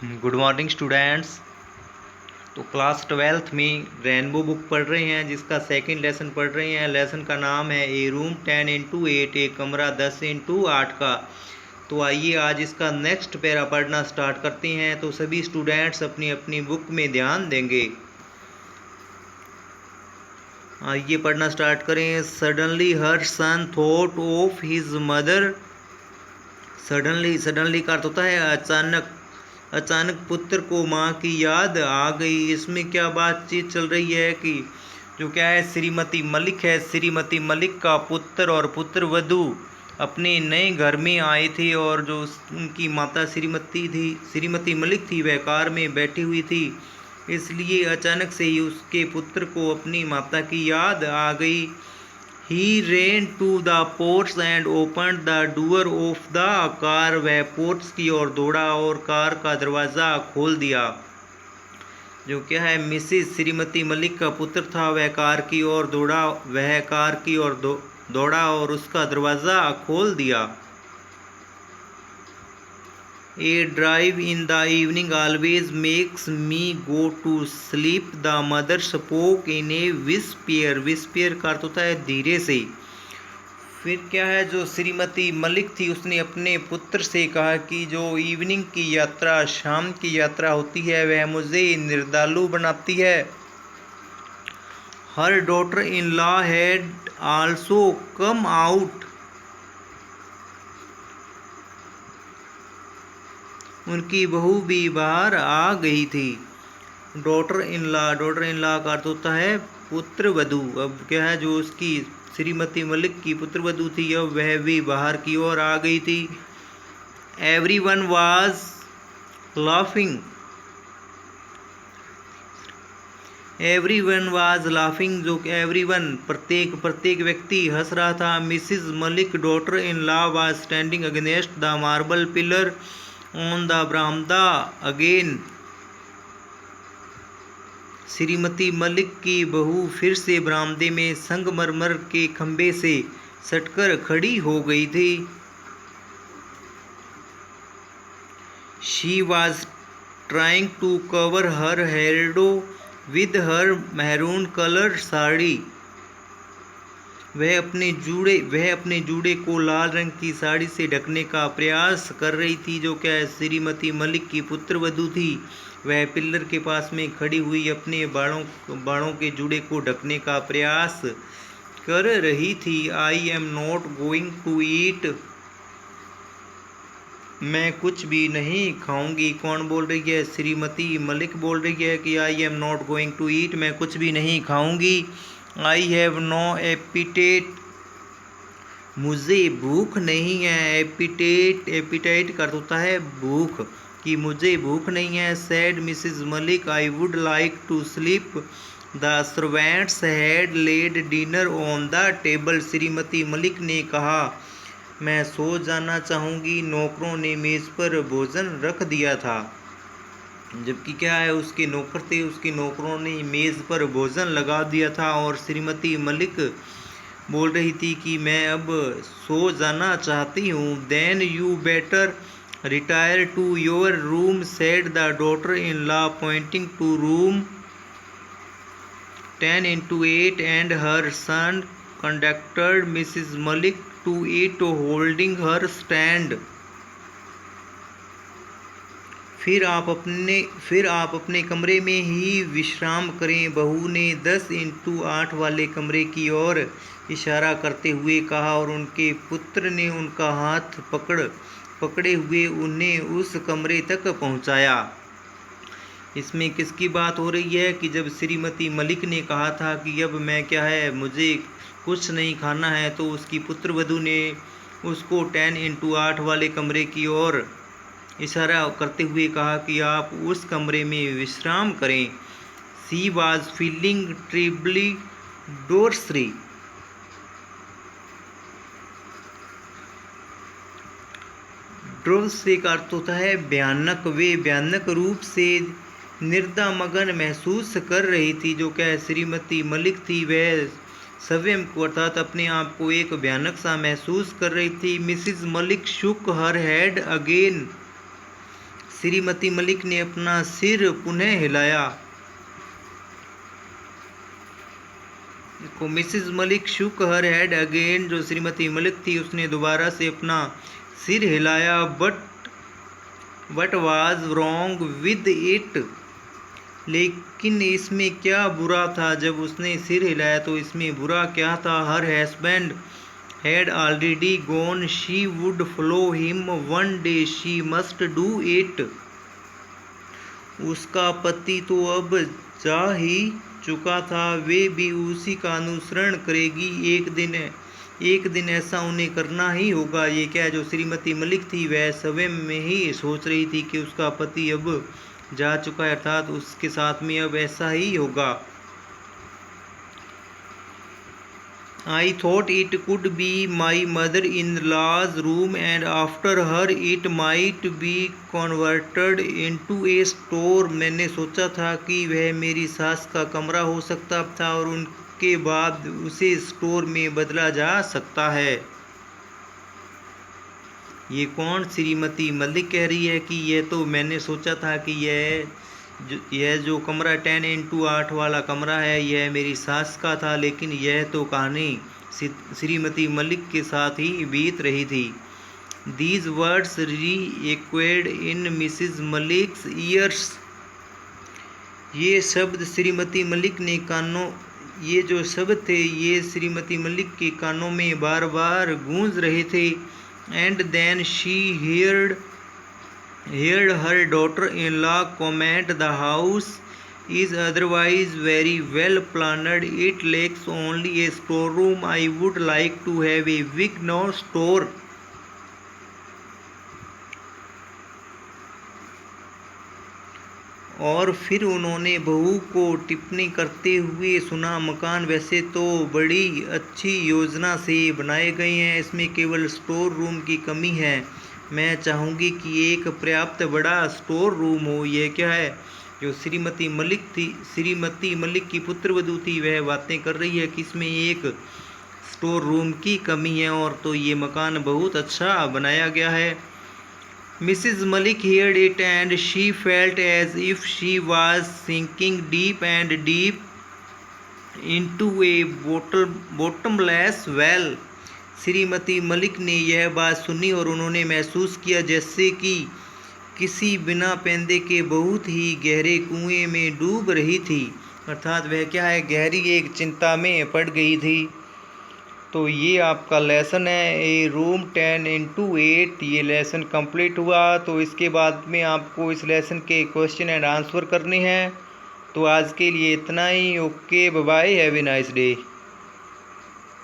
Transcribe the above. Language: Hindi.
Good morning students. तो क्लास 12th में रेनबो बुक पढ़ रहे हैं, जिसका सेकंड लेसन पढ़ रहे हैं। लेसन का नाम है ए रूम 10x8, एक कमरा 10x8 का। तो आइए आज इसका नेक्स्ट पैरा पढ़ना स्टार्ट करते हैं। तो सभी स्टूडेंट्स अपनी अपनी बुक में ध्यान देंगे। आइए पढ़ना स्टार्ट करें। Suddenly her son thought of his mother. Suddenly का अर्थ होता है अचानक। अचानक पुत्र को माँ की याद आ गई। इसमें क्या बातचीत चल रही है कि जो क्या है, श्रीमती मलिक है। श्रीमती मलिक का पुत्र और पुत्र वधू अपने नए घर में आए थे, और जो उनकी माता श्रीमती मलिक थी, वह कार में बैठी हुई थी। इसलिए अचानक से ही उसके पुत्र को अपनी माता की याद आ गई। He ran to the porch and opened the door of the car. वह पोर्च की ओर दौड़ा और कार का दरवाज़ा खोल दिया। जो क्या है, मिसिस श्रीमती मलिक का पुत्र था, वह कार की ओर दौड़ा और उसका दरवाज़ा खोल दिया। A drive in the evening always makes me go to sleep. The mother spoke in a whisper. whisper का अर्थ होता है धीरे से। फिर क्या है, जो श्रीमती मलिक थी, उसने अपने पुत्र से कहा कि जो इवनिंग की यात्रा, शाम की यात्रा होती है, वह मुझे निर्दालु बनाती है। Her daughter-in-law had also come out. उनकी बहू भी बाहर आ गई थी। डॉटर इन लॉ का अर्थ होता है पुत्र वधू। अब क्या है, जो उसकी श्रीमती मलिक की पुत्र वधू थी, अब वह भी बाहर की ओर आ गई थी। Everyone was laughing. जो एवरीवन प्रत्येक व्यक्ति हंस रहा था। Mrs Malik daughter in law was standing against the marble pillar on the बरामदा अगेन। श्रीमती मलिक की बहू फिर से बरामदे में संगमरमर के खंबे से सटकर खड़ी हो गई थी। She was trying to cover her head with her maroon colored sari. वह अपने जूड़े को लाल रंग की साड़ी से ढकने का प्रयास कर रही थी। जो क्या है, श्रीमती मलिक की पुत्र वधू थी, वह पिल्लर के पास में खड़ी हुई अपने बालों के जूड़े को ढकने का प्रयास कर रही थी। I am not going to eat. मैं कुछ भी नहीं खाऊंगी। कौन बोल रही है? श्रीमती मलिक बोल रही है कि I am not going to eat, मैं कुछ भी नहीं खाऊंगी। I have no appetite. मुझे भूख नहीं है। एपिटाइट का अर्थ होता है भूख, कि मुझे भूख नहीं है। Said Mrs Malik I would like to sleep. The servants had laid dinner on the table. Shrimati Malik ने कहा, मैं सो जाना चाहूँगी, नौकरों ने मेज़ पर भोजन रख दिया था। जबकि क्या है, उसके नौकर थे, उसके नौकरों ने मेज़ पर भोजन लगा दिया था। और श्रीमती मलिक बोल रही थी कि मैं अब सो जाना चाहती हूँ। Then you better retire to your room, said the daughter in law pointing to room 10x8, and her son conducted Mrs Malik to it holding her stand. फिर आप अपने कमरे में ही विश्राम करें। बहू ने 10x8 वाले कमरे की ओर इशारा करते हुए कहा, और उनके पुत्र ने उनका हाथ पकड़े हुए उन्हें उस कमरे तक पहुंचाया। इसमें किसकी बात हो रही है कि जब श्रीमती मलिक ने कहा था कि अब मैं क्या है, मुझे कुछ नहीं खाना है, तो उसकी पुत्र वधू ने उसको 10x8 वाले कमरे की ओर इशारा करते हुए कहा कि आप उस कमरे में विश्राम करें। She was feeling ट्रिबली डोरसरी। डोरसरी का अर्थ होता है भयानक। वे भयानक रूप से निर्दामगन महसूस कर रही थी। जो क्या श्रीमती मलिक थी, वह स्वयं को अर्थात अपने आप को एक भयानक सा महसूस कर रही थी। Mrs Malik shook her head again. श्रीमती मलिक ने अपना सिर पुनः हिलाया। Mrs Malik shook her head again. जो श्रीमती मलिक थी उसने दोबारा से अपना सिर हिलाया। But was wrong with it, लेकिन इसमें क्या बुरा था। जब उसने सिर हिलाया तो इसमें बुरा क्या था। Her husband had already gone, she would follow him one day, she must do it. उसका पति तो अब जा ही चुका था, वे भी उसी का अनुसरण करेगी। एक दिन ऐसा उन्हें करना ही होगा। ये क्या, जो श्रीमती मलिक थी वह स्वयं में ही सोच रही थी कि उसका पति अब जा चुका है, अर्थात उसके साथ में अब ऐसा ही होगा। I thought it could be my mother-in-law's room, and after her it might be converted into a store. मैंने सोचा था कि वह मेरी सास का कमरा हो सकता था और उनके बाद उसे स्टोर में बदला जा सकता है। ये कौन, श्रीमती मलिक कह रही है कि यह तो मैंने सोचा था कि यह जो कमरा 10x8 वाला कमरा है यह मेरी सास का था, लेकिन यह तो कहानी श्रीमती मलिक के साथ ही बीत रही थी। These words re-echoed in Mrs. Malik's ears. ये शब्द श्रीमती मलिक ने ये जो शब्द थे ये श्रीमती मलिक के कानों में बार बार गूंज रहे थे। And then she heard her daughter-in-law comment, the house is otherwise very well planned. It lacks only a storeroom. I would like to have a big store. और फिर उन्होंने बहू को टिप्पणी करते हुए सुना, मकान वैसे तो बड़ी अच्छी योजना से बनाए गए हैं, इसमें केवल स्टोर रूम की कमी है। मैं चाहूँगी कि एक पर्याप्त बड़ा स्टोर रूम हो। ये क्या है, जो श्रीमती मलिक थी, श्रीमती मलिक की पुत्रवधू थी, वह बातें कर रही है कि इसमें एक स्टोर रूम की कमी है और तो ये मकान बहुत अच्छा बनाया गया है। Mrs. Malik heard it and she felt as if she was sinking deep and deep into a bottomless well. Shrimati Malik ने यह बात सुनी और उन्होंने महसूस किया जैसे कि किसी बिना पैंदे के बहुत ही गहरे कुएं में डूब रही थी, अर्थात वह क्या है, गहरी एक चिंता में पड़ गई थी। तो ये आपका लेसन है ए रूम 10x8, ये लेसन कंप्लीट हुआ। तो इसके बाद में आपको इस लेसन के क्वेश्चन एंड आंसर करने हैं। तो आज के लिए इतना ही। Okay, bye bye, have a nice day.